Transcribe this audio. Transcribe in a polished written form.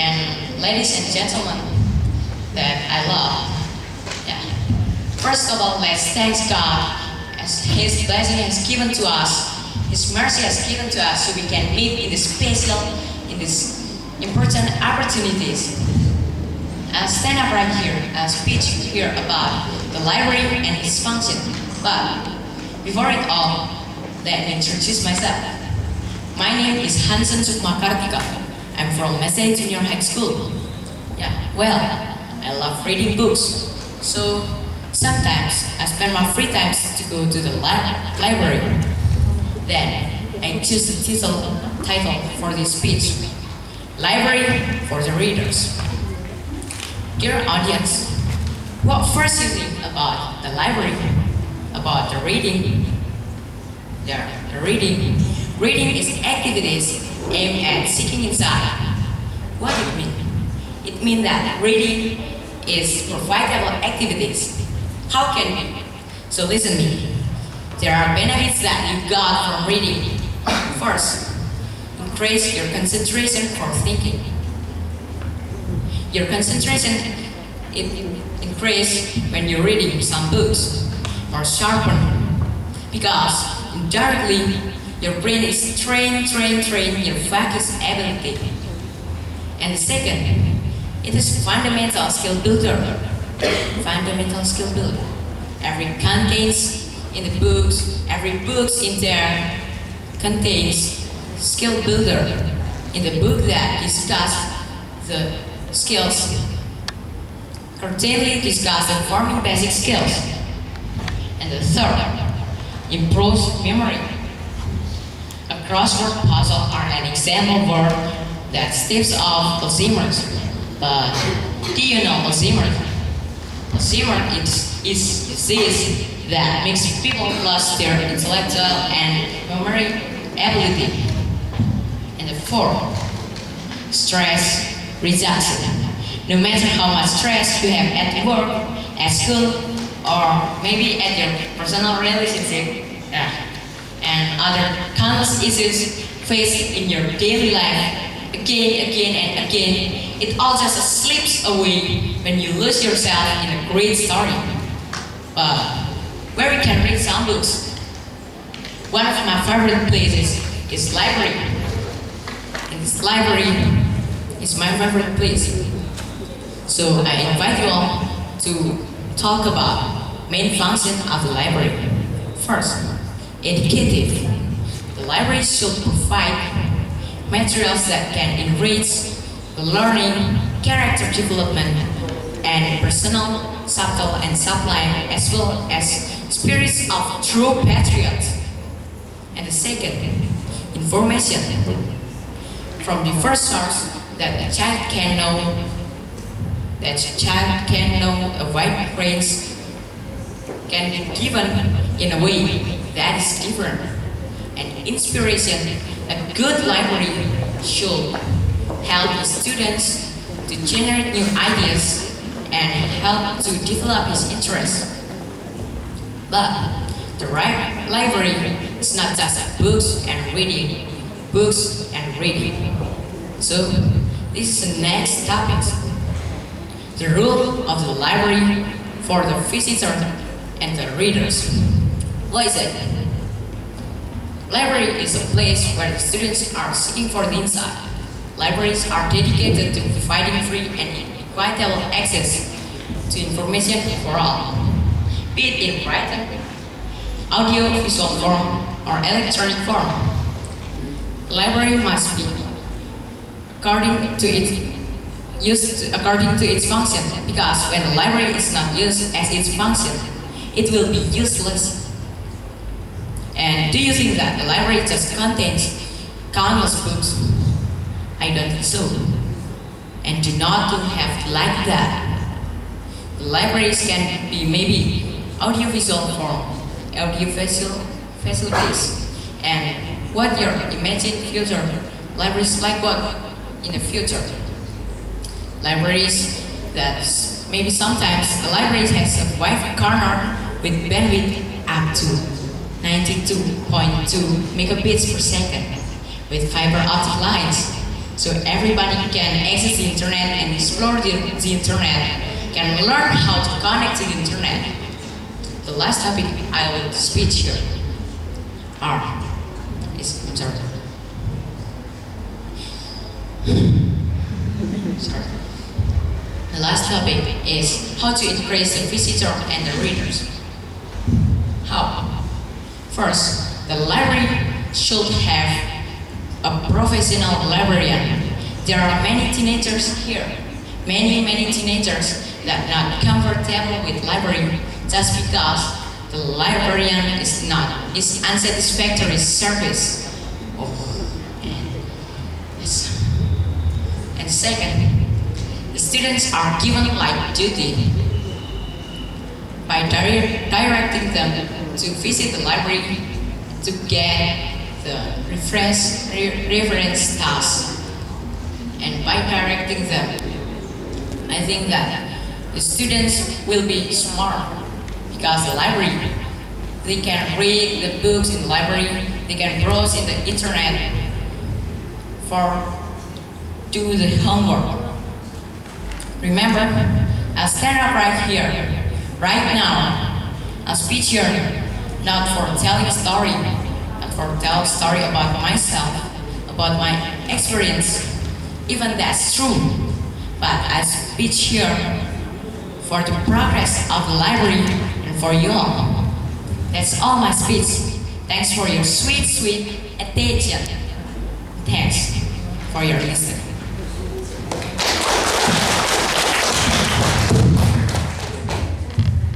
and ladies and gentlemen that I love. Yeah. First of all, let's thank God as His blessing has given to us, His mercy has given to us, so we can meet in this special, in this important opportunities. I'll stand up right here and speak here about the library and its function. But before it all, let me introduce myself. My name is Hansen Sukmakartika. I'm from Masehi Junior High School. Yeah, well, I love reading books. So sometimes I spend my free time to go to the library. Then I choose the title for this speech: Library for the Readers. Dear audience, what first you think about the library? About the reading? The reading. Reading is activities aimed at seeking insight. What it mean? It means that reading is profitable activities. How can we? So listen me. There are benefits that you got from reading. First, increase your concentration for thinking. Your concentration increase when you're reading some books, or sharpen, because indirectly your brain is trained your focus ability. And second, it is fundamental skill builder. Fundamental skill builder. Every contains in the books, every books in there contains skill builder. In the book that discuss the skills, currently discuss the forming basic skills. And the third, improves memory. A crossword puzzle are an example word that steps off Alzheimer's. But do you know Alzheimer's? Alzheimer's is disease that makes people lose their intellectual and memory ability. And the fourth, stress reduction. No matter how much stress you have at work, at school, or maybe at your personal relationship, and other countless issues faced in your daily life, again and again, it all just slips away when you lose yourself in a great story. Where we can read some books. One of my favorite places is library. And this library is my favorite place. So I invite you all to talk about main function of the library. First, educative. The library should provide materials that can enrich the learning, character development, and personal, subtle, and sublime, as well as spirits of true patriots. And the second, information. From the first source that the child can know, a wide range can be given in a way that is different. And inspiration, a good library should help the students to generate new ideas and help to develop his interest. But the right library is not just books and reading, So this is the next topic. The role of the library for the visitor and the readers. What is it? Library is a place where the students are seeking for the insight. Libraries are dedicated to providing free and equitable access to information for all, be it in written, audio, visual form, or electronic form. Library must be according to its function, because when the library is not used as its function, it will be useless. And do you think that the library just contains countless books? I don't think so. And do not have like that. The libraries can be maybe audiovisual form, audiovisual facilities, and what your imagined future libraries like what in the future. Libraries that maybe sometimes a library has a Wi-Fi corner with bandwidth up to 92.2 megabits per second with fiber optic lines, so everybody can access the internet internet and explore the internet can learn how to connect to the internet. The last topic I will speak here The last topic is how to increase the visitor and the readers. How? First, the library should have a professional librarian. There are many teenagers here, many teenagers that are not comfortable with library just because the librarian is unsatisfactory service. And second, the students are given light duty by directing them to visit the library to get the reference tasks. And by directing them, I think that the students will be smart because the library, they can read the books in the library, they can browse in the internet for do the homework. Remember, I stand up right here, right now, a speech here, not for telling a story, but for telling a story about myself, about my experience. Even that's true, but I speak here for the progress of the library and for you all. That's all my speech. Thanks for your sweet attention. Thanks for your listening.